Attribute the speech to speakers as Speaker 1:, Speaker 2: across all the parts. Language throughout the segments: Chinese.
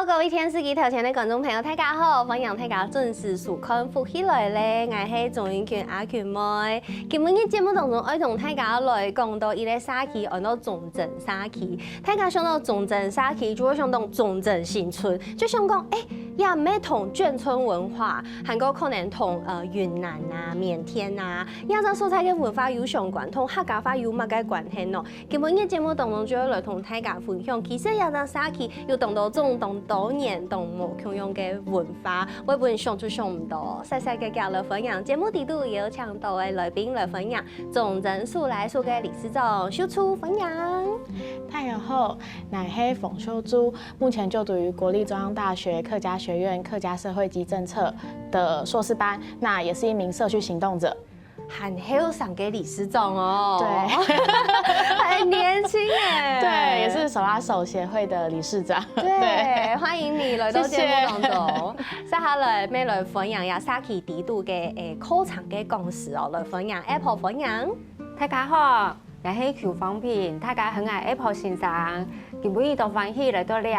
Speaker 1: 各位电视机头前的观众朋友，大家好，欢迎大家准时收看福起来咧，我是钟英权阿权妹。今日嘅节目当中，我同大家来讲到一个xã區，按到重鎮xã區。大家想到重鎮xã區，就會想到重鎮新村，就想講也唔係同眷村文化，韓國可能同雲南啊、緬甸啊，亞洲所在嘅文化有相關，同客家話有乜嘅關係咯？今日嘅節目當中，就要來同大家分享，其實亞洲xã區有當到種多年同冇共用嘅文化，我本想都想唔到，細細嘅交流分享。節目地度有請到嘅來賓來分享，重鎮蘇來蘇嘅理事長秀珠分享。
Speaker 2: 大家好，我是冯秀珠，目前就讀於國立中央大學客家學院客家社會及政策的碩士班，那也是一名社區行動者。
Speaker 1: 很後生嘅理事長哦，
Speaker 2: 對，
Speaker 1: 很年輕耶，
Speaker 2: 對，也是手拉手協會的理事長。
Speaker 1: 對，歡迎你來到節目當中。接下來，咩來分享下xã區地度嘅課程嘅講師哦，來分享 Apple 分享。
Speaker 3: 大家好，我是邱方平，大家好，我係 Apple 先生，今日都歡喜來到呢。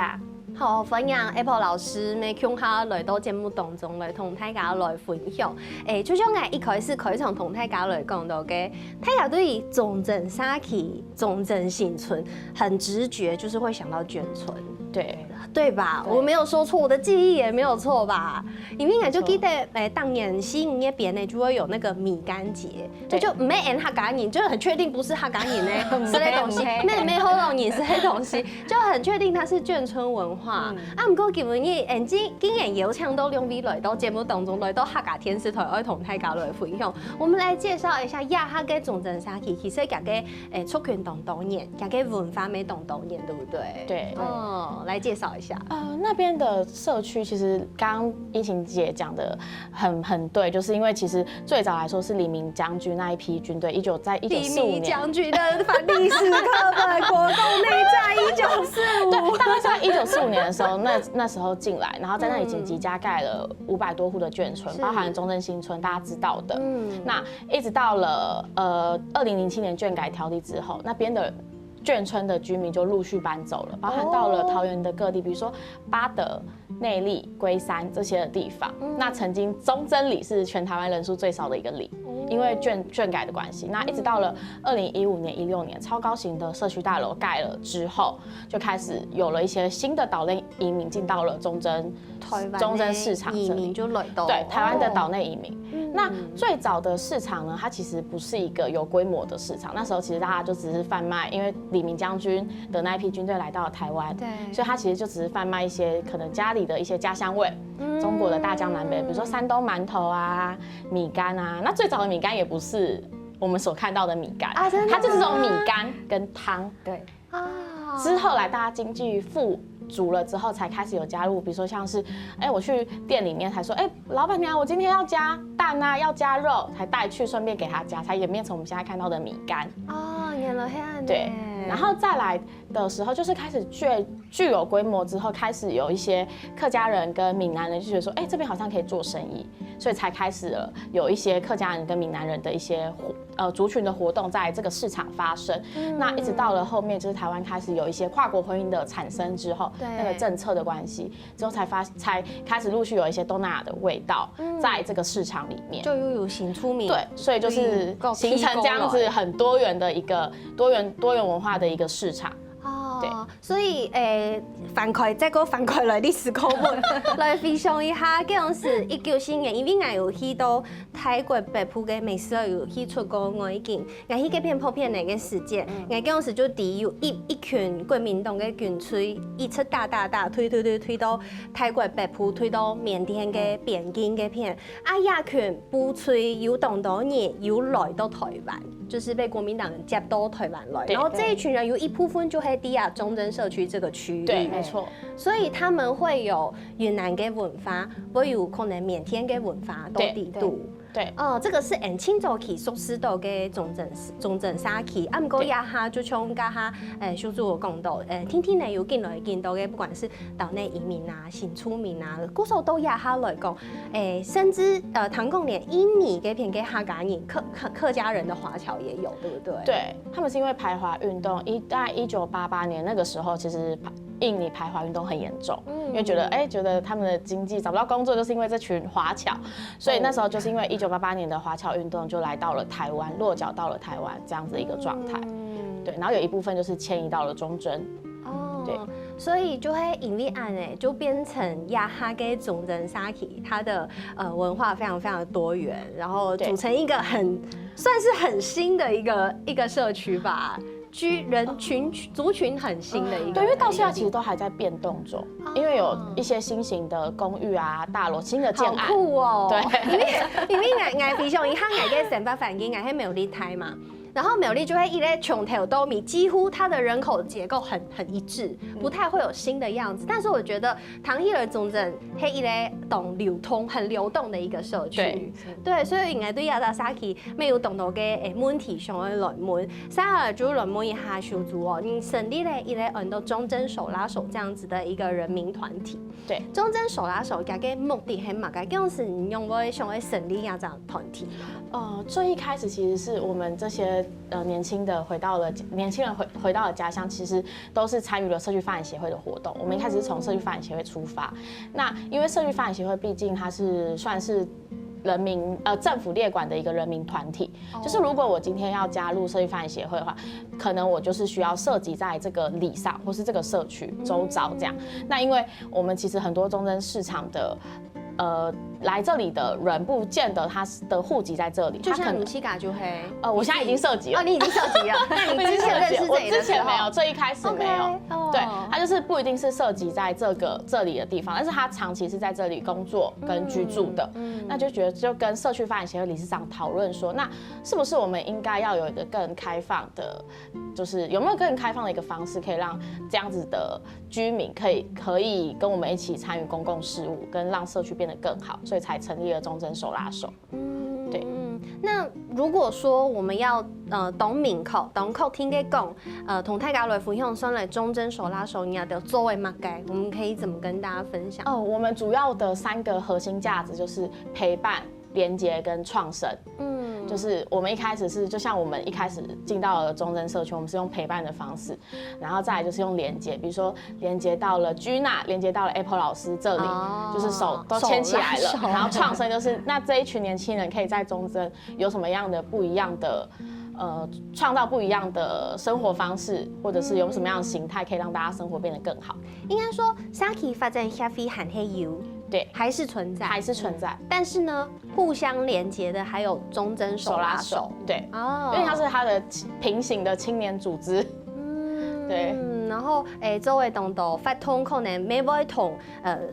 Speaker 1: 好，分享 Apple 老師咩強下來到節目當中來同大家來分享。就像我一開始開場同大家來講到嘅，大家對重鎮xã區、重鎮新村很直覺，就是會想到眷村。對吧？我沒有說錯，我的記憶也沒有錯吧？因為我就記得，當年西營那邊呢，就會有那個米干節，就唔係客家人，就很確定不是客家人呢，是那東西，沒好容人是那東西，就很確定它是眷村文化。唔過今日竟然有請到兩位來到節目當中，來到客家電視台，我同大家來分享。我們來介紹一下亞客嘅重鎮xã區，其實佢嘅族群多年，佢嘅文化沒多年，對不對？
Speaker 2: 對。
Speaker 1: 哦。來介紹一下，
Speaker 2: 那邊的社區其實剛剛依晴姐講的很對，就是因為其實最早來說是李明將軍那一批軍隊，在1945年。
Speaker 1: 李明將軍的歷史課本，國共內戰1945。
Speaker 2: 對，大概在1945年的時候，那時候進來，然後在那裡緊急加蓋了500多戶的眷村，包含中正新村，大家知道的。那一直到了2007年眷改條例之後，那邊的眷村的居民就陸續搬走了，包含到了桃園的各地，比如說八德、內壢、龜山這些的地方。那曾經中正里是全台灣人數最少的一個里，因為眷改的關係。那一直到了2015年、16年，超高型的社區大樓蓋了之後，就開始有了一些新的島內移民進到了中正市場這裡，
Speaker 1: 移民就來到
Speaker 2: 對台灣的島內移民。那最早的市場呢，它其實不是一個有規模的市場，那時候其實大家就只是販賣，因為李明將軍的那一批軍隊來到了台灣，對，所以它其實就只是販賣一些可能家裡的一些家鄉味，中國的大江南北，比如說山東饅頭啊、米干啊。那最早的米干也不是我們所看到的米干，它就是這種米干跟湯，對啊。之後來大家經濟富足了之後，才開始有加入，比如說像是，我去店裡面才說，老闆娘，我今天要加蛋啊，要加肉，才帶去，順便給他加，才演變成我們現在看到的米干。
Speaker 1: 哦，原來這樣。
Speaker 2: 對，然後再來的時候，就是開始具有規模之後，開始有一些客家人跟閩南人就覺得說，這邊好像可以做生意，所以才開始了有一些客家人跟閩南人的一些族群的活動在這個市場發生。那一直到了後面，就是台灣開始有一些跨國婚姻的產生之後，那個政策的關係之後才開始陸續有一些東南亞的味道在這個市場裡面，
Speaker 1: 就又有新出名。
Speaker 2: 對，所以就是形成這樣子很多元的一個多元文化的一個市場。
Speaker 1: 哦，所以翻開再個翻開來歷史課本來分享一下，嗰陣時1994年，因為我有去到泰國北部嘅美食有去出過外景，我去嗰邊拍片嚟嘅時間，我嗰陣時就第有一群國民黨嘅軍隊一直打推到泰國北部，推到緬甸嘅邊境嘅片，一群部隊有當多年有來到台灣。就是被國民黨人接到台灣來，然後這一群人有一部分就喺地亞中正社區這個區域，
Speaker 2: 對，沒錯，
Speaker 1: 所以他們會有雲南嘅文化，會有可能緬甸嘅文化到地度。對，這個是清早期熟悉到嘅重鎮xã區，唔過亞下就從家下小組有講到，天天嚟有見到嘅，不管是島內移民啊、新出民啊，多數都亞下來講，甚至唐貢連印尼嘅片嘅客家人、客家人的華僑也有，對不對？
Speaker 2: 對，他們是因為排華運動，大概1988年那個時候，其實印尼排华运动很严重，因为觉得他们的经济找不到工作，就是因为这群华侨，所以那时候就是因为1988年的华侨运动就来到了台湾，落脚到了台湾这样子一个状态。对，然后有一部分就是迁移到了忠贞。对，
Speaker 1: 所以就会引力案就变成亚哈跟忠贞沙奇，它的文化非常非常的多元，然后组成一个算是很新的一个社区吧。族群很新的一个，
Speaker 2: 对，因为到现在其实都还在变动中，因为有一些新型的公寓啊、大楼新的建案，
Speaker 1: 好酷哦。
Speaker 2: 对，
Speaker 1: 因为我平常伊哈我嘅成北环境我係苗栗台嘛。然后苗栗就会一类穷头都米，几乎它的人口结构很一致，不太会有新的样子。但是我觉得唐希尔总镇是一类懂流通、很流动的一个社区。对，所以应该对亚达沙奇没有懂到嘅问题上的来问，沙尔就来问一下小组哦，你成立了一类很多忠贞手拉手这样子的一个人民团体。
Speaker 2: 对，
Speaker 1: 忠贞手拉手嘅目的係乜嘅？嗰陣時你用過想去成立亞這樣團體？
Speaker 2: 最一開始其實是我們這些年輕人回到了家鄉，其實都是參與了社區發展協會的活動。我們一開始是從社區發展協會出發，那因為社區發展協會畢竟它是算是政府列管的一個人民團體，就是如果我今天要加入社區發展協會的話，可能我就是需要涉及在這個里上或是這個社區周遭這樣。那因為我們其實很多忠貞市場的來這裡的人不見得他的戶籍在這裡，
Speaker 1: 就像你西嘎就黑，
Speaker 2: 我現在已經涉及了。
Speaker 1: 你已經涉及了，那你之前認識這裡的時候？
Speaker 2: 我之前沒有，最一開始沒有。對，他就是不一定是涉及在這裡的地方，但是他長期是在這裡工作跟居住的，那就覺得就跟社區發展協會理事長討論說，那是不是我們應該要有一個更開放的，就是有沒有更開放的一個方式，可以讓這樣子的居民可以跟我們一起參與公共事務，跟讓社區變得更好，所以才成立了忠貞手拉手。對。
Speaker 1: 那如果說我們要懂闽口聽嘅講，同大家來分享上來忠貞手拉手，你要的作為乜嘅？我們可以怎麼跟大家分享？
Speaker 2: 我們主要的3個核心價值就是陪伴、連結跟創生。就是我們一開始是，就像我們一開始進到了忠貞社區，我們是用陪伴的方式，然後再來就是用連結，比如說連結到了 Gina， 連結到了 Apple 老師這裡，就是手都牽起來了，然後創生就是那這一群年輕人可以在忠貞有什麼樣的不一樣的創造不一樣的生活方式，或者是有什麼樣的形態可以讓大家生活變得更好。
Speaker 1: 應該說，沙奇發展協會還係有，
Speaker 2: 對，
Speaker 1: 還是存在，
Speaker 2: 還是存在。
Speaker 1: 但是呢，互相連結的還有忠貞手拉手，
Speaker 2: 對，因為它是它的平行的青年組織，對。
Speaker 1: 然後周圍懂得發通可能沒會同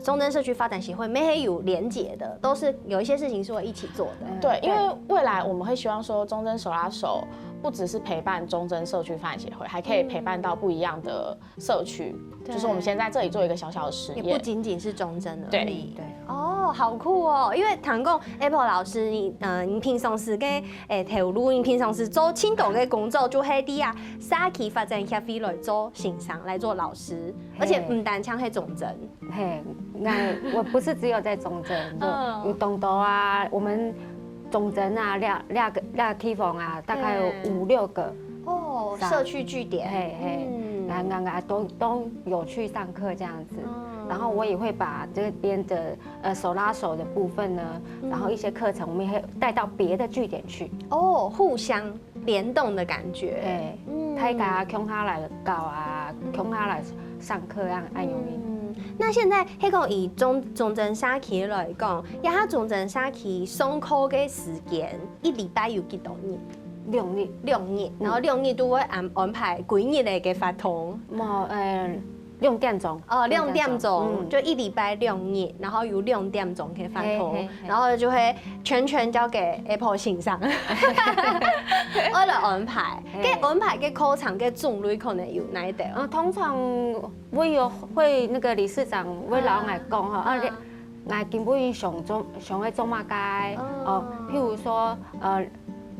Speaker 1: 忠貞社區發展協會沒有連結的，都是有一些事情是會一起做的。
Speaker 2: 對，因為未來我們會希望說忠貞手拉手不只是陪伴忠貞社區發展協會，還可以陪伴到不一樣的社區，就是我們先在這裡做一個小小的實驗，
Speaker 1: 也不僅僅是忠貞而已。
Speaker 2: 對，
Speaker 1: 哦，好酷哦！因為唐講 Apple 老師，你平常時嘅投入，你平常時做青島嘅工作就係啲啊，沙奇發展協會來做欣賞，來做老師，而且唔單槍係忠貞。
Speaker 3: 嘿，那我不是只有在忠貞，有東島啊，我們忠貞啊，兩個地方啊，大概有5、6個
Speaker 1: 哦，社區據點，
Speaker 3: 嘿嘿，都有去上課這樣子。然後我也會把這邊的手拉手的部分呢，然後一些課程我們也會帶到別的據點去。
Speaker 1: 哦，互相聯動的感覺。
Speaker 3: 對，大家共下來教啊，共下來上課這樣按用意。
Speaker 1: 那現在迄個以忠貞社區來講，而家忠貞社區上課嘅時間1禮拜有幾多日？6日，然後6日都會安排幾日嚟嘅發通？
Speaker 3: 冇6點鐘
Speaker 1: 哦，6點鐘就1禮拜6日，然後有6點鐘可以發通，然後就會全交給 Apple 欣賞，我來安排。嘅安排嘅課程嘅種類可能有哪一啲？
Speaker 3: 通常會那個理事長會老愛講哈，我根本上會做乜嘅？譬如說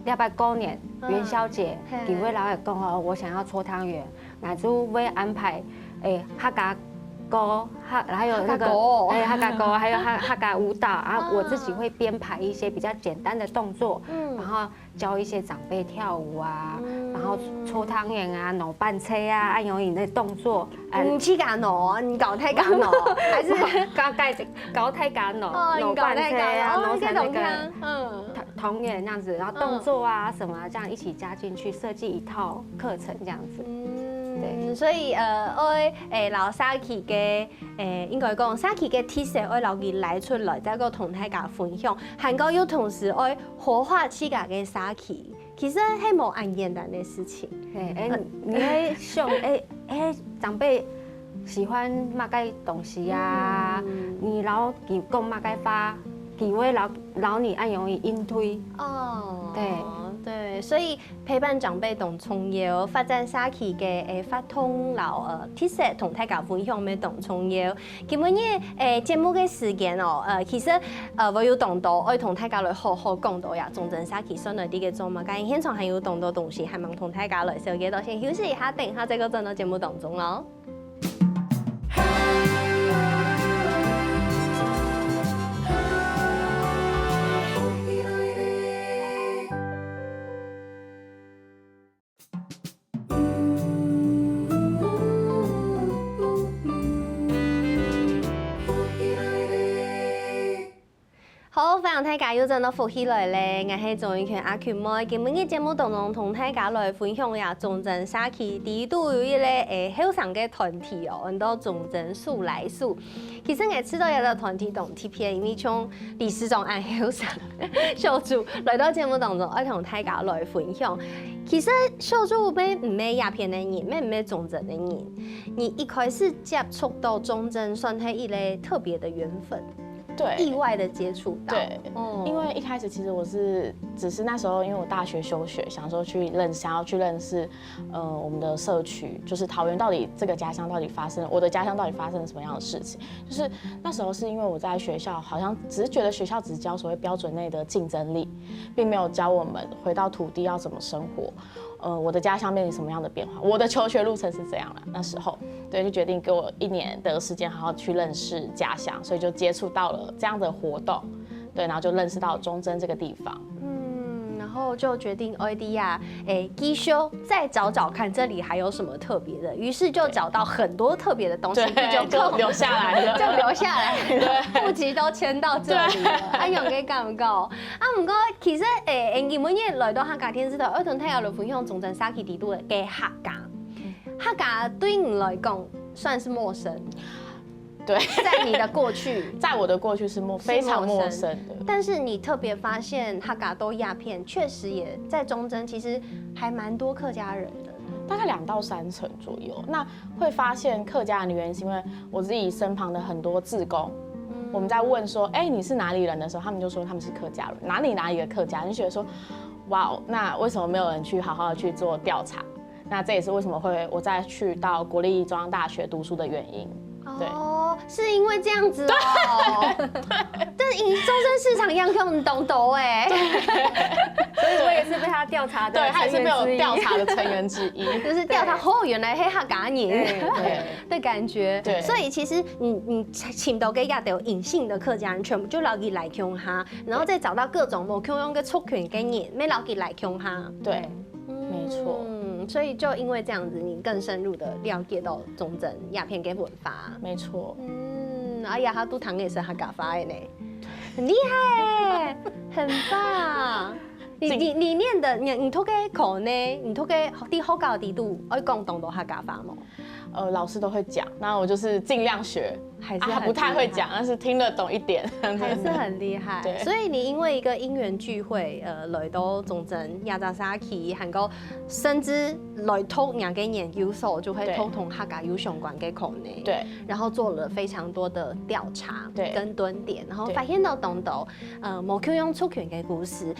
Speaker 3: 禮拜過年元宵節，佢會老愛講我想要搓湯圓，我就會安排。客家歌，还有那个客家歌，还有客家舞蹈，然后我自己会编排一些比较简单的动作，然后教一些长辈跳舞啊，然后搓汤圆啊、扭半车啊、按游影的动作。
Speaker 1: 你去搞扭，你搞太搞扭，还是
Speaker 3: 搞太搞扭半车啊，扭成那个同圆那样子，然后动作啊什么这样一起加进去，设计一套课程这样子。
Speaker 1: 对，所以我老沙琪嘅應該講沙琪嘅 T 恤，我留佢來出來，再個同大家分享。韓國又同時我活化自家嘅沙琪，其實係冇咁簡單的事情。
Speaker 3: 你會想長輩喜歡乜嘅東西啊？你老佢講乜嘅話，佢會老你按容易應對。
Speaker 1: 哦，
Speaker 3: 對。
Speaker 1: 對，所以陪伴長輩同重要，發展沙琪嘅發通流特色同大家分享嘅同重要。今日節目嘅時間其實我有講到，我同大家來好好講到呀，總正沙琪上來啲嘅做嘛，但現場還有咁多東西，係望同大家來小記到先休息一下，等一下再個進到節目當中咯。好，非常大家要真到福起來咧，我係綜藝圈阿權妹，今日嘅節目當中同大家來分享呀，總正沙琪第度有一個後生嘅團體哦，揾到總正數來數。其實我知道有個團體同 TPA， 因為從理事長按後生小組來到節目當中，我同大家來分享。其實小組咩唔係鴉片嘅人，咩唔係總正嘅人，你一開始接觸到總正算係一個特別的緣分。
Speaker 2: 对，
Speaker 1: 意外的接觸到。
Speaker 2: 對，因為一開始其實我只是那時候，因為我大學休學，想要去認識，我們的社區，就是桃園到底這個家鄉到底發生，我的家鄉到底發生了什麼樣的事情。就是那時候是因為我在學校，好像只是覺得學校只教所謂標準內的競爭力，並沒有教我們回到土地要怎麼生活。我的家鄉面臨什麼樣的變化？我的求學路程是這樣啦。那時候，對，就決定給我1年的時間，好好去認識家鄉，所以就接觸到了這樣的活動，對，然後就認識到忠貞這個地方。
Speaker 1: 然後就決定idea，繼續再找找看這裡還有什麼特別的，於是就找到很多特別的東西，
Speaker 2: 就留下來了，
Speaker 1: 就留下來了，戶籍都遷到這裡了。啊，用嘅夠唔夠？啊，唔過其實基本嘢來到客家電視台，我同大家來分享總正沙琪地度嘅客家。客家對你來講算是陌生。
Speaker 2: 對，
Speaker 1: 在你的過去，
Speaker 2: 在我的過去是非常陌生的。
Speaker 1: 但是你特別發現客家都鴉片，確實也在忠貞，其實還蠻多客家人的，
Speaker 2: 大概2到3成左右。那會發現客家人的原因，是因為我自己身旁的很多志工，我們在問說，你是哪裡人的時候，他們就說他們是客家人，哪裡的客家人，就覺得說，哇，那為什麼沒有人去好好的去做調查？那這也是為什麼會我再去到國立中央大學讀書的原因。對。
Speaker 1: 是因為這樣子哦，但是以忠貞市場樣給我們懂懂哎，
Speaker 3: 所以我也是被他調查的，
Speaker 2: 對，他也是被我調查的成員之一，
Speaker 1: 就是調查哦，原來係客家人的感覺，
Speaker 2: 對，
Speaker 1: 所以其實你請到嘅都有隱性的客家人，全部就留佢來鄉下，然後再找到各種冇鄉鄉嘅族群嘅人，咩留佢來鄉下，
Speaker 2: 對，沒錯。
Speaker 1: 所以就因為這樣子，你更深入的了解到忠貞鴉片嘅文化。
Speaker 2: 沒錯。
Speaker 1: 哎呀，他都堂也是客家話的呢，很厲害，很棒。你念的，你讀嘅課呢？你讀嘅啲學校地度，可以講懂到客家話嗎？
Speaker 2: 老師都會講，那我就是盡量學，還是不太會講，但是聽得懂一點，
Speaker 1: 還是很厲害。對，所以你因為一個因緣聚會，來到忠貞亞扎沙琪，韓國甚至來讀人嘅研究所，就會讀同客家有相關嘅課呢。對，然後做了非常多的調查跟蹲點，然後發現到懂到冇區用族群嘅故事。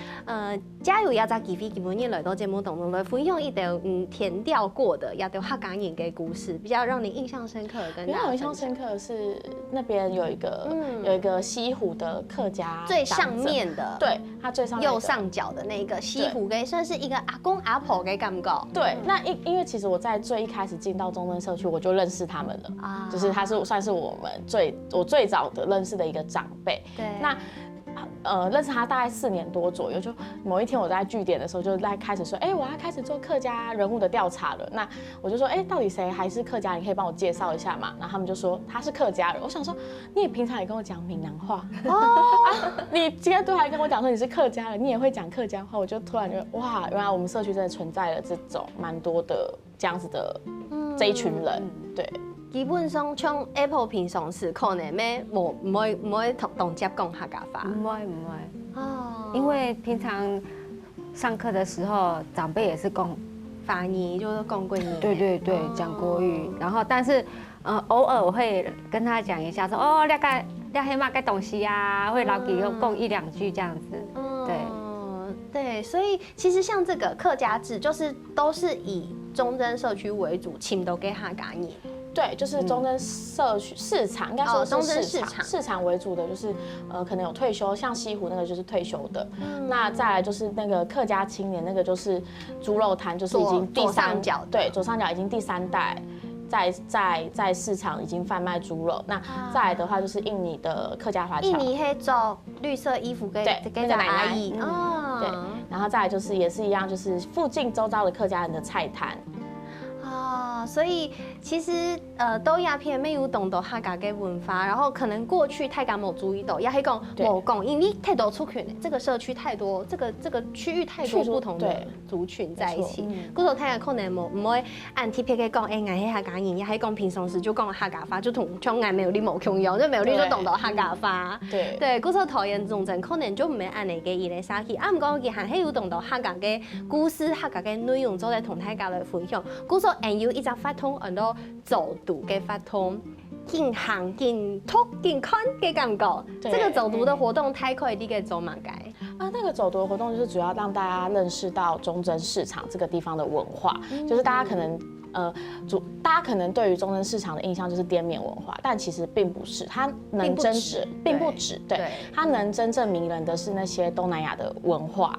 Speaker 1: 假如亞扎機會基本日來到節目當中來分享一條填調過的亞條客家人嘅故事。比較讓你印象深刻的跟大家分享。
Speaker 2: 讓我印象深刻的是，是那边有一个西湖的客家
Speaker 1: 最上面的，
Speaker 2: 对，它最上面
Speaker 1: 右上角的那个西湖，给算是一个阿公阿婆给感觉。
Speaker 2: 对，那因为其实我在最一开始进到中正社区，我就认识他们了啊，就是他算是我最早的认识的一个长辈。
Speaker 1: 对，
Speaker 2: 那。认识他大概4年多左右，就某一天我在据点的时候，就在开始说，我要开始做客家人物的调查了。那我就说，到底谁还是客家人？你可以帮我介绍一下嘛？然后他们就说他是客家人。我想说，你也平常也跟我讲闽南话你今天都还跟我讲说你是客家人，你也会讲客家话，我就突然觉得哇，原来我们社区真的存在了这种蛮多的这样子的这一群人，对。
Speaker 1: 基本上像 Apple 平常时可能唔會同接講客家話，
Speaker 3: 唔會哦，因為平常上課的時候，長輩也是講
Speaker 1: 法語，就是講國語。
Speaker 3: 對，講國語。然後但是偶爾我會跟他講一下，說哦，你黑嘛個東西啊，會老給講1、2句這樣子。
Speaker 1: 對，所以其實像這個客家字，就是都是以中正社區為主，傾到給客家人。
Speaker 2: 对，就是中正社区市場，應該說是市場為主的，就是可能有退休，像西湖那個就是退休的。那再來就是那個客家青年，那個就是豬肉攤，就是已經左上角已經第3代。在市場已經販賣豬肉，那再來的話就是印尼的客家華僑，
Speaker 1: 印尼黑做綠色衣服跟阿姨，
Speaker 2: 對，然後再來就是也是一樣，就是附近周遭的客家人的菜攤。
Speaker 1: 所以其實都亞片沒有懂到客家嘅文化，然後可能過去大家冇注意到，也係講冇講，因為太多族群，這個社區太多，這個區域太多不同的族群在一起。嗰時候大家可能唔會按貼片嘅講，我係客家人，也係講平常時就講客家話，就同像我沒有你冇共用，就沒有你就懂到客家話。對，嗰時候討厭中正可能就唔係按你嘅意嚟寫起，唔講佢係係有懂到客家嘅故事、客家嘅內容，做嚟同大家來分享。嗰時候有一隻發通很多走讀嘅發通，見行見讀見看嘅感覺。這個走讀的活動太可以啲嘅做乜嘅？
Speaker 2: 那個走讀的活動就是主要讓大家認識到中正市場這個地方的文化，就是大家可能。大家可能對於中正市場的印象就是滇緬文化，但其實並不是，它能並不止，對，它能真正迷人的是那些東南亞的文化，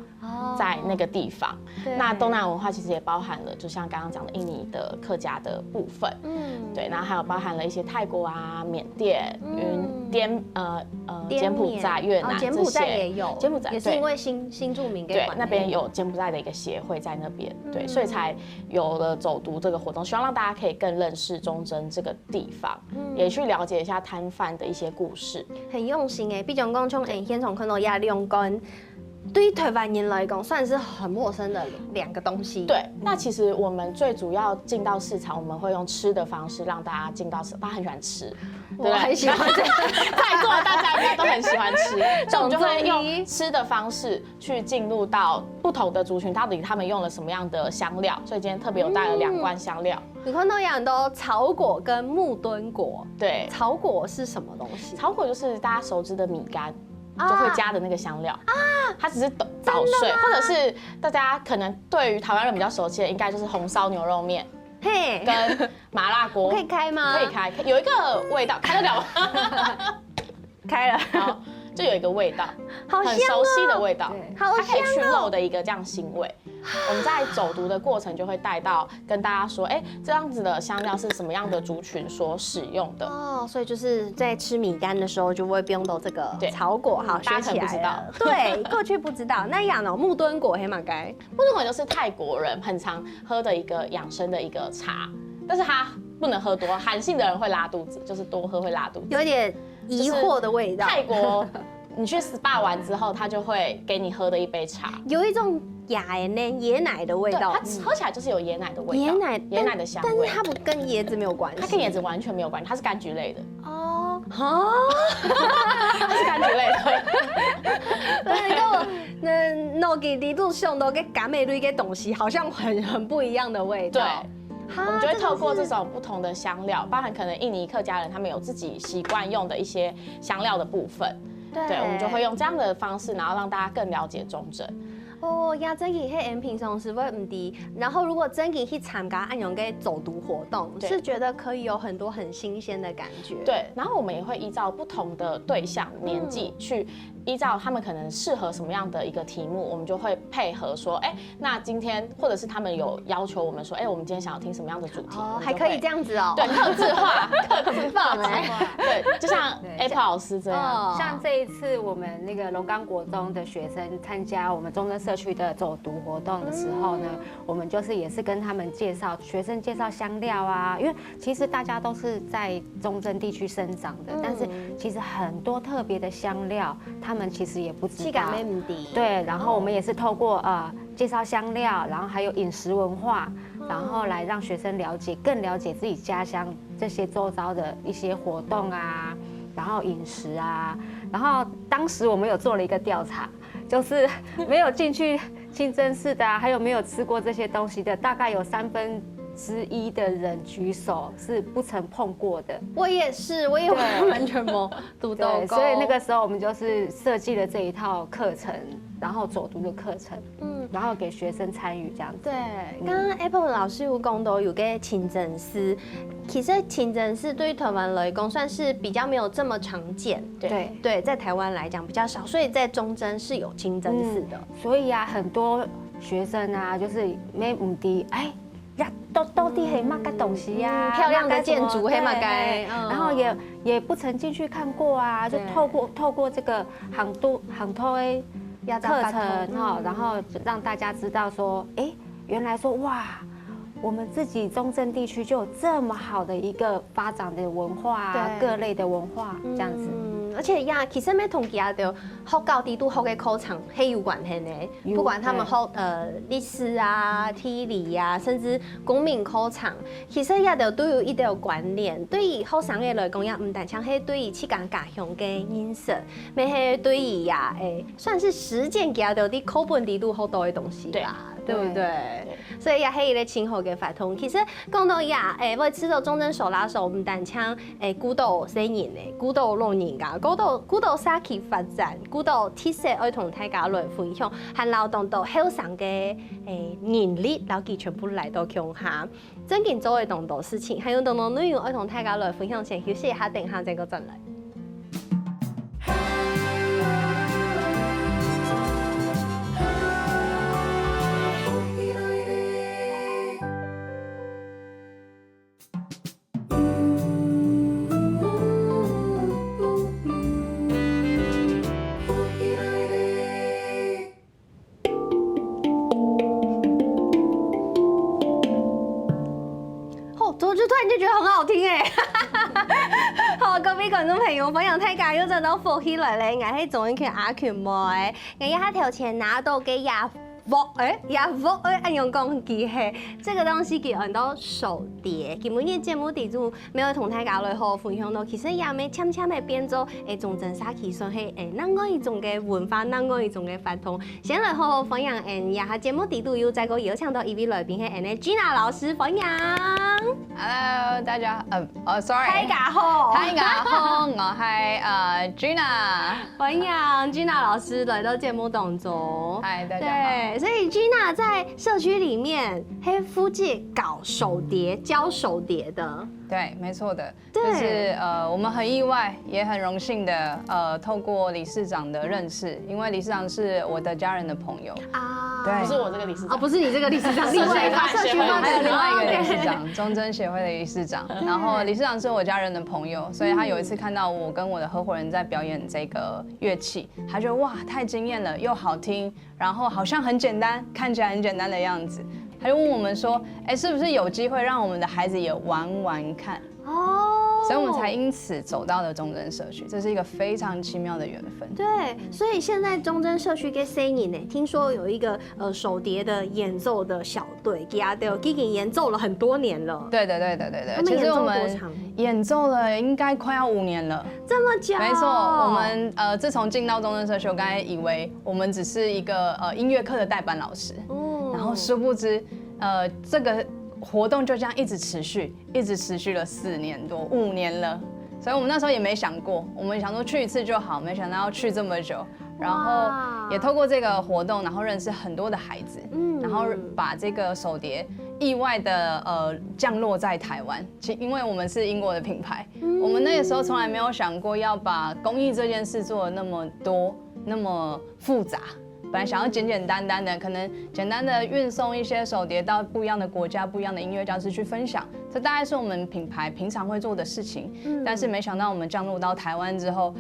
Speaker 2: 在那個地方。那東南亞文化其實也包含了，就像剛剛講的印尼的客家的部分，對，然後還有包含了一些泰國啊、緬甸、柬埔寨、越南這些，
Speaker 1: 柬埔寨也有，
Speaker 2: 柬埔寨
Speaker 1: 也是因為新住民
Speaker 2: 對那邊有柬埔寨的一個協會在那邊，對，所以才有了走讀這個活動，希望讓大家可以更認識中正這個地方，也去了解一下攤販的一些故事。
Speaker 1: 很用心誒，畢竟講從現場看到亞兩根。對於台灣人來講，算是很陌生的2個東西。
Speaker 2: 對，那其實我們最主要進到市場，我們會用吃的方式讓大家進到市場，大家很喜歡吃，
Speaker 1: 我很喜歡吃，
Speaker 2: 在座的大家應該都很喜歡吃，所以我們就會用吃的方式去進入到不同的族群，到底他們用了什麼樣的香料，所以今天特別有帶了2罐香料。
Speaker 1: 你看到有很多草果跟木墩果，
Speaker 2: 對，
Speaker 1: 草果是什麼東西？
Speaker 2: 草果就是大家熟知的米干。就會加的那個香料啊，它只是搗碎，或者是大家可能對於台灣人比較熟悉的，應該就是紅燒牛肉麵，嘿，跟麻辣鍋。
Speaker 1: 可以開嗎？
Speaker 2: 可以開，有一個味道，開得了嗎？
Speaker 1: 開了，
Speaker 2: 好，就有一個味道，很熟悉的味道，它可以去肉的一個這樣腥味。我們在走讀的過程就會帶到跟大家說，這樣子的香料是什麼樣的族群所使用的哦，
Speaker 1: 所以就是在吃米干的時候就不會不用到這個草果，好，學起來了。對，過去不知道。那樣呢，木墩果黑馬該，
Speaker 2: 木墩果就是泰國人很常喝的一個養生的一個茶，但是它不能喝多，寒性的人會拉肚子，就是多喝會拉肚子，
Speaker 1: 有點疑惑的味道。
Speaker 2: 泰國，你去 SPA 完之後，他就會給你喝的一杯茶，
Speaker 1: 有一種椰奶的味道，
Speaker 2: 它喝起來就是有椰奶的味道，椰奶的香味，
Speaker 1: 但是它不跟椰子沒有關係，
Speaker 2: 它跟椰子完全沒有關係，它是柑橘類的。
Speaker 1: 哦，
Speaker 2: 它是柑橘類的。
Speaker 1: 對，跟那給李路上都跟柑類的東西好像很不一樣的味道。
Speaker 2: 對。我們就會透過這種不同的香料，包含可能印尼客家人他們有自己習慣用的一些香料的部分，對，我們就會用這樣的方式，然後讓大家更了解中正。
Speaker 1: 哦，呀，真嘅，迄平常时会唔低。然后如果真嘅去参加按用嘅走读活动，是觉得可以有很多很新鲜的感觉。
Speaker 2: 对，然后我们也会依照不同的对象年纪去。依照他们可能适合什么样的一个题目，我们就会配合说，那今天或者是他们有要求我们说，我们今天想要听什么样的主题，
Speaker 1: 还可以这样子哦，
Speaker 2: 对，客制化，对，就像 Apple 老师这样。
Speaker 3: 像这一次我们那个龙岗国中的学生参加我们中正社区的走读活动的时候呢，我们就是也是跟他们介绍，学生介绍香料啊，因为其实大家都是在中正地区生长的，但是其实很多特别的香料，他们其实也不知道，
Speaker 1: 气感没唔低。
Speaker 3: 对，然后我们也是透过介绍香料，然后还有饮食文化，然后来让学生更了解自己家乡这些周遭的一些活动啊，然后饮食啊，然后当时我们有做了一个调查，就是没有进去清真寺的还有没有吃过这些东西的，大概有1/3的人举手是不曾碰过的。
Speaker 1: 我也是，我也完全没读到过。
Speaker 3: 所以那个时候我们就是设计了这一套课程，然后走读的课程，然后给学生参与这样子。
Speaker 1: 对，刚刚 Apple 老师有讲到有个清真寺，其实清真寺对于台湾来讲算是比较没有这么常见。对，在台湾来讲比较少，所以在中正是有清真寺的。
Speaker 3: 所以啊，很多学生啊，就是没唔知呀，到底系乜嘅东西呀？
Speaker 1: 漂亮的建筑，黑马街，
Speaker 3: 然后也不曾进去看过啊，就透过这个航都的课程哈，然后让大家知道说，原来说哇，我们自己中正地区就有这么好的一个发展的文化啊，各类的文化这样子。
Speaker 1: 而且呀，其实要同其他的学校地都学的课程很有关系的，不管他们学历史啊、地理啊，甚至公民课程，其实也都有一定关联。对于学生的来讲，也唔单像是对于去家乡的认识，咪系对于呀，算是实践其他的课本地都学到的东西啦。对不对？所以也係一個前後嘅發通。其實講到呀，為知道中正手拉手唔單槍鼓動青年嘅，鼓動老人家，鼓動社區發展，鼓動特色愛同大家來分享，還勞動到後生嘅人力，然後佢全部來到鄉下，真件做嘅動作事情，還有動作內容愛同大家來分享，先休息一下，等下再個陣來。就突然就觉得很好听好，各位观众朋友，分享大家又真到福起來咧，我係總一拳阿拳妹，我一下頭前拿到嘅亞服，按用講機器，這個東西叫很多手碟，基本嘅節目地主沒有同大家來好分享到，其實也咪悄悄咪變做中正社區算係哪個一種嘅文化，哪個一種嘅發通，先來好好分享一下節目地主又再個邀請到一位來賓係Gina 老師分享。
Speaker 4: Hello， 大家，sorry，
Speaker 1: 大家好，
Speaker 4: 我係Gina，
Speaker 1: 歡迎 Gina 老師來到節目當中。
Speaker 4: 嗨，大家好。
Speaker 1: 所以 Gina 在社區裡面，喺附近搞手碟、教手碟的。
Speaker 4: 对，没错的，就是我们很意外，也很荣幸的透过理事长的认识，因为理事长是我的家人的朋友
Speaker 1: 啊，
Speaker 2: 对，不是我这个理事长，
Speaker 1: 不是你这个理事长，另外一个社区
Speaker 4: 还有另外一个理事长，中正协会的理事长。然后理事长是我家人的朋友，所以他有一次看到我跟我的合伙人在表演这个乐器，他觉得哇太惊艳了，又好听，然后好像很简单，看起来很简单的样子。他就问我们说，是不是有机会让我们的孩子也玩玩看？所以我们才因此走到了中正社区，这是一个非常奇妙的缘分。
Speaker 1: 对，所以现在中正社区跟声音呢，听说有一个手碟的演奏的小队，给阿德已经演奏了很多年了。
Speaker 4: 对，其实我们演奏了应该快要5年了，
Speaker 1: 这么久？
Speaker 4: 没错，我们自从进到中正社区，我刚才以为我们只是一个音乐课的代班老师，然后殊不知这个活动就这样一直持续了4年多5年了，所以我们那时候也没想过，我们想说去一次就好，没想到要去这么久，然后也透过这个活动，然后认识很多的孩子，然后把这个手碟意外的降落在台湾。因为我们是英国的品牌，我们那个时候从来没有想过要把公益这件事做得那么多、那么复杂。本来想要简简单单的，可能简单的运送一些手碟到不一样的国家、不一样的音乐教室去分享，这大概是我们品牌平常会做的事情。但是没想到我们降落到台湾之后，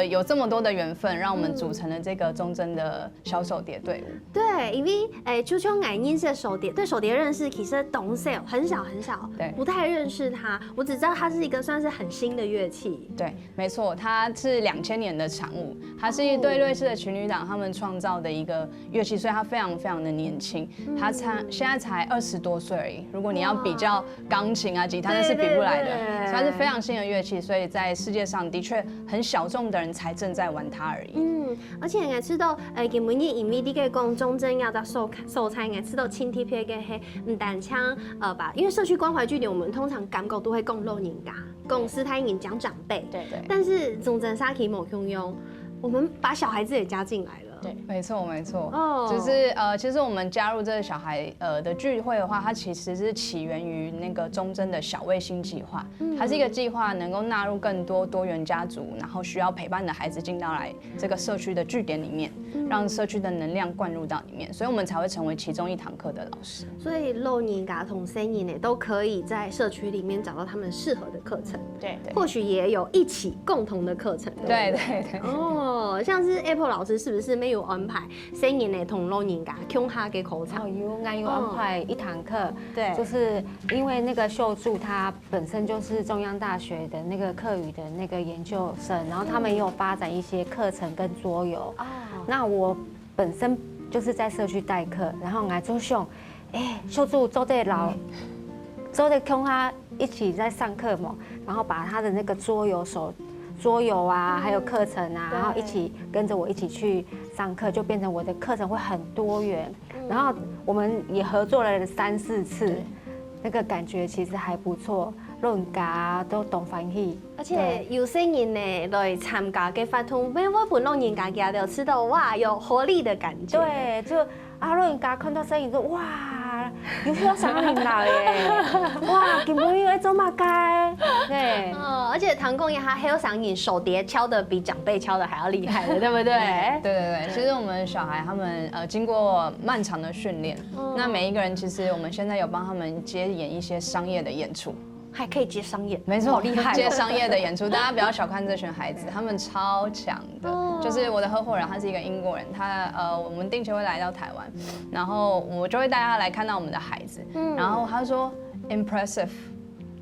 Speaker 4: 有这么多的缘分，让我们组成了这个忠贞的小手碟队伍。
Speaker 1: 对，因为就像俺认识手碟，对手碟认识其实懂少，很少，对，不太认识它。我只知道它是一个算是很新的乐器。
Speaker 4: 对，没错，它是2000年的产物，它是一对瑞士的情侣档他们创造的一个乐器，所以它非常非常的年轻，它现在才20多岁而已。如果你要比较钢琴啊、吉他，那是比不来的。所以它是非常新的乐器，所以在世界上的确很小众的人才正在玩它而已。
Speaker 1: 而且我知道，今每年因为你个讲忠贞要在受餐，我知道亲贴片个嘿，唔单枪吧，因为社区关怀据点，我们通常感觉都会讲老人家，讲师太人讲长辈，
Speaker 2: 对。
Speaker 1: 但是忠贞沙奇某用用，我们把小孩子也加进来了。
Speaker 2: 对，
Speaker 4: 没错。就是其实我们加入这个小孩的聚会的话，它其实是起源于那个忠贞的小卫星计划。它是一个计划，能够纳入更多多元家族，然后需要陪伴的孩子进到来这个社区的据点里面，让社区的能量灌入到里面，所以我们才会成为其中一堂课的老师。
Speaker 1: 所以老人家同生人呢，都可以在社区里面找到他们适合的课程。
Speaker 2: 对，
Speaker 1: 或许也有一起共同的课程。
Speaker 4: 对。
Speaker 1: 像是 Apple 老师是不是没有安排生人呢同老人家共下嘅课程？
Speaker 3: 有安排一堂课，
Speaker 1: 对，
Speaker 3: 就是因为那个秀柱他本身就是中央大学的那个客语的那个研究生，然后他们也有发展一些课程跟桌游。那我本身就是在社区代课，然后我就想，秀柱做对老。之后跟他一起在上课嘛，然后把他的那个桌游啊，还有课程啊，然后一起跟着我一起去上课，就变成我的课程会很多元。然后我们也合作了3、4次，那个感觉其实还不错，老人家都懂欢喜。
Speaker 1: 而且有生人呢来参加嘅活动，我本老人家家就吃到哇有活力的感觉。
Speaker 3: 对，就老人家看到生人说哇。有需要啥人来耶？哇，根本要做马街，对。
Speaker 1: 而且唐公爷他还有赏你手碟敲的比长辈敲的还要厉害的，对不对？
Speaker 4: 对。其实我们小孩他们经过漫长的训练，那每一个人其实我们现在有帮他们接演一些商业的演出。
Speaker 1: 还可以接商业，
Speaker 4: 没错，
Speaker 1: 好厉害！
Speaker 4: 接商业的演出，大家不要小看这群孩子，他们超强的。就是我的合伙人，他是一个英国人，我们定期会来到台湾，然后我就会带他来看到我们的孩子，然后他说 impressive，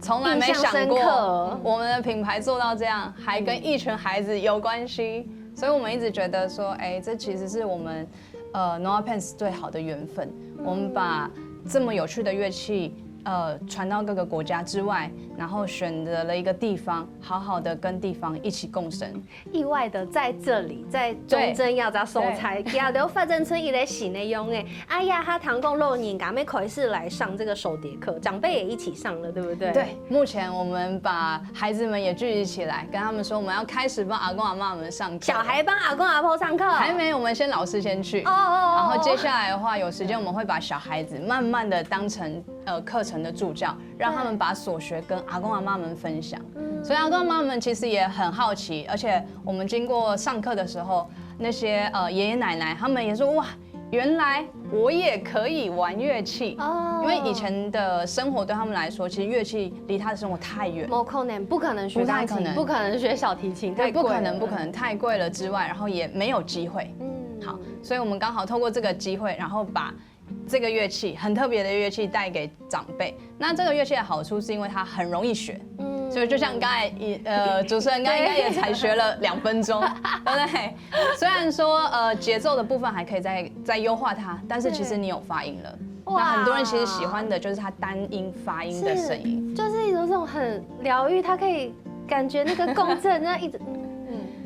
Speaker 4: 从来没想过我们的品牌做到这样，还跟一群孩子有关系，所以我们一直觉得说，这其实是我们Noah Pence 最好的缘分，我们把这么有趣的乐器。传到各个国家之外，然后选择了一个地方，好好的跟地方一起共生。
Speaker 1: 意外的在这里，在忠贞要在收菜，也都发展出一个新的用诶。哎呀，他唐公老人家们可以是来上这个手碟课，长辈也一起上了，对不对？
Speaker 4: 对，目前我们把孩子们也聚集起来，跟他们说我们要开始帮阿公阿嬷们上课。
Speaker 1: 小孩帮阿公阿婆上课？
Speaker 4: 还没，我们先老师先去。然后接下来的话，有时间我们会把小孩子慢慢的当成课程的助教，让他们把所学跟阿公阿嬷们分享。所以阿公阿嬷们其实也很好奇，而且我们经过上课的时候，那些爷爷奶奶他们也说哇，原来我也可以玩乐器。因为以前的生活对他们来说，其实乐器离他的生活太远，
Speaker 1: 不可能学钢琴，不可能学小提琴，太贵了，
Speaker 4: 不可能太贵了之外，然后也没有机会。好，所以我们刚好透过这个机会，然后把这个乐器很特别的乐器带给长辈。那这个乐器的好处是因为它很容易学，所以就像刚才主持人刚才应该也才学了2分钟，对不对？虽然说节奏的部分还可以再优化它，但是其实你有发音了。那很多人其实喜欢的就是它单音发音的声音，
Speaker 1: 就是一种很疗愈，它可以感觉那个共振，那一直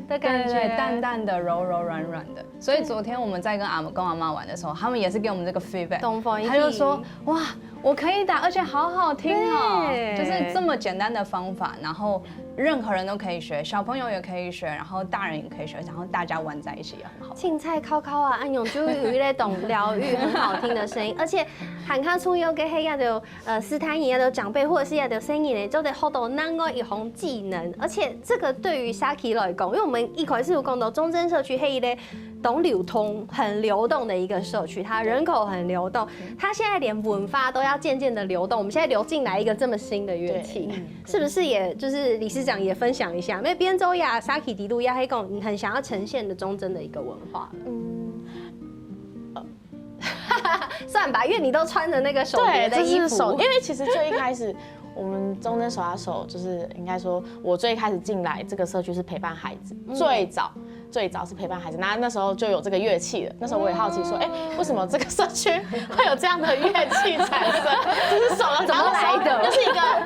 Speaker 1: 的感觉，
Speaker 4: 对，淡淡的、柔柔软软的。所以昨天我们在跟阿公阿嬷玩的时候，他们也是给我们这个 feedback，他就说哇，我可以打，而且好好听哦，
Speaker 1: 对
Speaker 4: 就是这么简单的方法，然后任何人都可以学，小朋友也可以学，然后大人也可以学，然后大家玩在一起也很好。
Speaker 1: 青菜烤烤啊，安永就有一类懂疗愈、很好听的声音，而且喊卡出有给黑亚的斯坦尼亚的长辈或者是亚的声音呢，就得获得难个一项技能，而且这个对于 Saki 来讲，因为我们一开始有讲到中正社区黑一类懂流通、很流动的一个社区，它人口很流动，它现在连文化都要渐渐的流动。我们现在流进来一个这么新的乐器，是不是也就是理事长也分享一下？因为边州呀、Saki 迪路亚黑贡很想要呈现的中正的一个文化了。算吧，因为你都穿着那个手别的衣服，
Speaker 2: 因为其实最一开始。我们中正手拉手就是应该说，我最开始进来这个社区是陪伴孩子，最早是陪伴孩子，那时候就有这个乐器了。那时候我也好奇说，为什么这个社区会有这样的乐器产生？就是手怎么来的？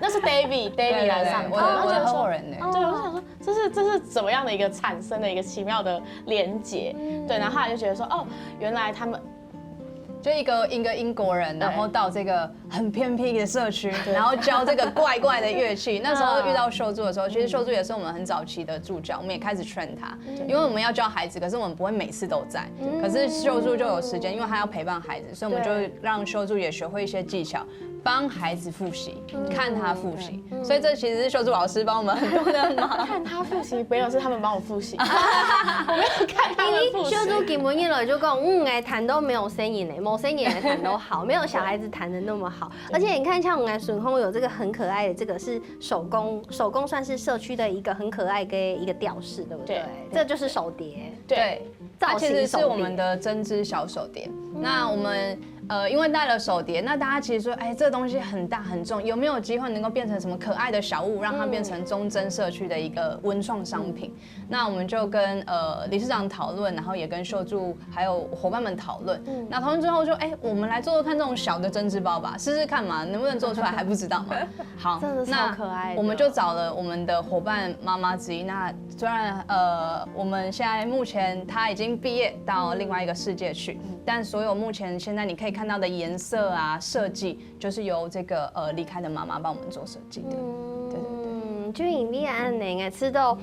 Speaker 2: 那是 David 来上课，
Speaker 4: 我的合伙人呢。
Speaker 2: 对，我就想说这是怎么样的一个产生的一个奇妙的连结？对，然后后来就觉得说，原来他们。
Speaker 4: 就一个英国人，然后到这个很偏僻的社区，然后教这个怪怪的乐器。那时候遇到秀珠的时候，其实秀珠也是我们很早期的助教，我们也开始劝他，因为我们要教孩子，可是我们不会每次都在。可是秀珠就有时间，因为他要陪伴孩子，所以我们就让秀珠也学会一些技巧。帮孩子复习，看他复习，所以这其实是秀珠老师帮我们很多的忙。
Speaker 2: 看他复习，没有是他们帮我复习，我没有看他们复习。
Speaker 1: 秀珠基本一来就讲，哎，弹都没有声音嘞，没声音的弹都好，没有小孩子弹的那么好。而且你看，像我们顺丰有这个很可爱的，这个是手工算是社区的一个很可爱的一个吊饰，对不对？这就是手碟，
Speaker 4: 对，它其实是我们的针织小手碟。那我们。因为带了手碟，那大家其实说，这个东西很大很重，有没有机会能够变成什么可爱的小物，让它变成中正社区的一个文创商品？那我们就跟理事长讨论，然后也跟秀柱还有伙伴们讨论。那讨论之后说，我们来做做看这种小的针织包吧，试试看嘛，能不能做出来还不知道嘛。好，
Speaker 1: 真的超可爱的。
Speaker 4: 我们就找了我们的伙伴妈妈之一。那虽然我们现在目前她已经毕业到另外一个世界去，但所有目前现在你可以看到的颜色啊设计，就是由这个离开的妈妈帮我们做设计的。对。
Speaker 1: 就因为安尼，我知道，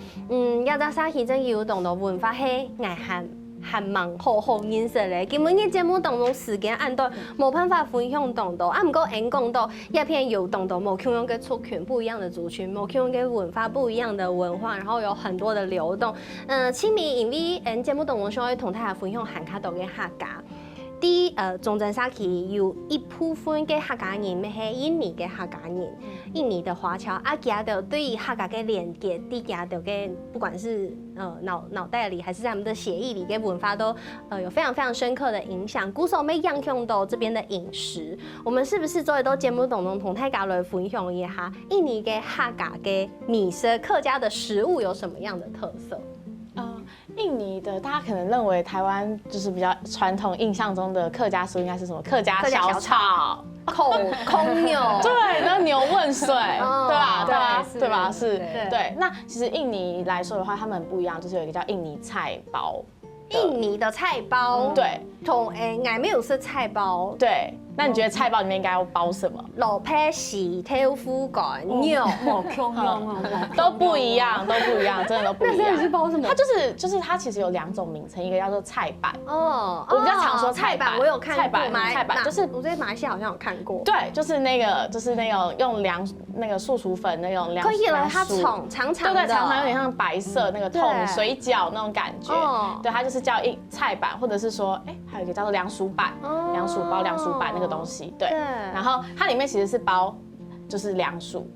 Speaker 1: 要到沙溪真有动到文化系爱还蛮好认识咧。基本嘅节目当中时间按到冇办法分享动到，唔过因讲到一片有动到冇同样嘅族群不一样的族群，冇同样嘅文化不一样的文化，然后有很多的流动。清明因为节目当中想要同大家分享汉卡道嘅客家。中正沙溪有一部分嘅客家人，係印尼嘅客家人，印尼的華僑，加到對於客家嘅連結，加到嘅不管是腦袋裡還是在我們的血液裡嘅文化都有非常非常深刻的影響。鼓手咩影響到這邊的飲食，我們是不是做到節目當中同大家來分享一下印尼嘅客家嘅米食，客家的食物有什麼樣的特色？
Speaker 2: 印尼的，大家可能認為台灣就是比較傳統印象中的客家食物應該是什麼？客家小炒、
Speaker 1: 空牛，
Speaker 2: 對，那牛問水，對吧？是，
Speaker 1: 對。
Speaker 2: 對。那其實印尼來說的話，他們不一樣，就是有一個叫印尼菜包。
Speaker 1: 印尼的菜包，
Speaker 2: 对，
Speaker 1: 同俺没有是菜包，
Speaker 2: 对。那你觉得菜包里面应该要包什么？
Speaker 1: 老皮是豆腐干、牛、
Speaker 2: 都不一样，真的都不一样。
Speaker 1: 那是包什么？
Speaker 2: 它就是它其实有2种名称，一个叫做菜板。
Speaker 1: 哦，
Speaker 2: 我比较常说菜板，
Speaker 1: 我有看过。
Speaker 2: 菜板就是
Speaker 1: 我在马来西亚好像有看过。
Speaker 2: 对，就是那种用那个素薯粉那种
Speaker 1: 可以了，它长长的，
Speaker 2: 对，长长有点像白色那个桶水饺那种感觉。对，它就是叫菜板，或者是说，还有一个叫做凉薯板，凉薯包、凉薯板那个东西。对，然后它里面其实是包，就是凉薯，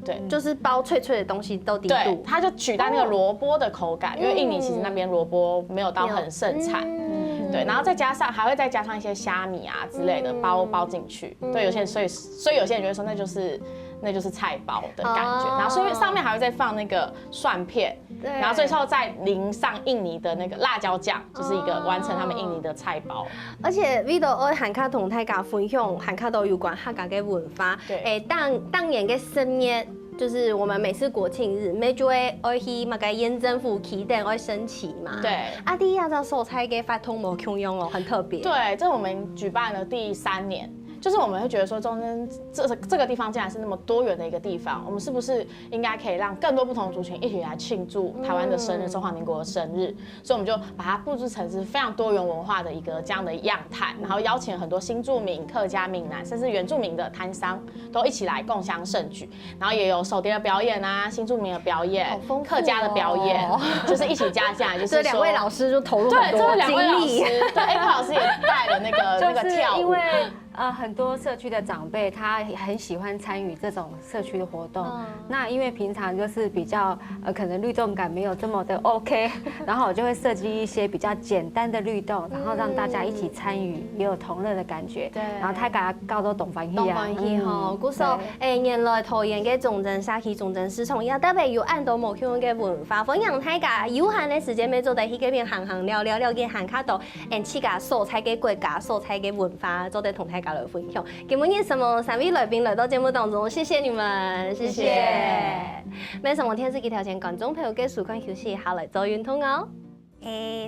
Speaker 2: 对，
Speaker 1: 就是包脆脆的东西都低度。
Speaker 2: 对，它就取代那个萝卜的口感，因为印尼其实那边萝卜没有到很盛产。对，然后还会再加上一些虾米啊之类的包进去。对，有些人所以有些人觉得说那就是菜包的感觉，然后所以上面还会再放那个蒜片，然后最后再淋上印尼的那个辣椒酱，就是一个完成他们印尼的菜包。
Speaker 1: 而且 Vito 汉卡同大家分享汉卡都有关客家的文化。对，当年的深夜。就是我们每次国庆日，每就会去那个验政府起灯会升旗嘛。
Speaker 2: 对。
Speaker 1: 第一要到手菜给发通无共用哦，很特别。
Speaker 2: 对，这是我们举办了第3年。就是我们会觉得说中正这个地方竟然是那么多元的一个地方，我们是不是应该可以让更多不同的族群一起来庆祝台湾的生日，中华民国的生日？所以我们就把它布置成是非常多元文化的一个这样的样态，然后邀请很多新住民、客家、闽南，甚至原住民的摊商都一起来共襄盛举，然后也有手碟的表演啊，新住民的表演，客家的表演，就是一起加进来，就是
Speaker 1: 这2位老师就投入很多
Speaker 2: 对，这2位老
Speaker 1: 精力。
Speaker 2: 师，对 ，Apple 老师也带了那个跳舞，
Speaker 3: 因为很多社区的长辈他很喜欢参与这种社区的活动。那因为平常就是比较可能律动感没有这么的 OK， 然后我就会设计一些比较简单的律动，然后让大家一起参与，也有同乐的感觉。对。然后大家搞到懂翻译啊。
Speaker 1: 懂翻译吼，古时候原來桃園嘅中正社區、中正市場也特別有按到目標嘅文化分享，大家有限嘅時間要做在迄個邊行聊嘅行卡度，自家所在嘅國家、所在嘅文化，做在同大家來分享。今日什麼3位來賓來到節目當中，謝謝你們，謝謝。咩什麼天時機條件觀眾朋友嘅時間休息下來做運動哦。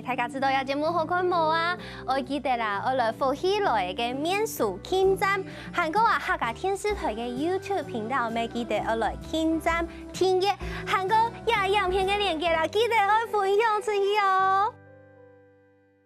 Speaker 1: 大家知道有節目好看冇啊？我記得啦，我來福喜來嘅免數傾站，韓國話客家電視台嘅 YouTube 頻道，咪記得我來傾站聽嘅韓國也影片嘅連結啦，記得我分享出去哦。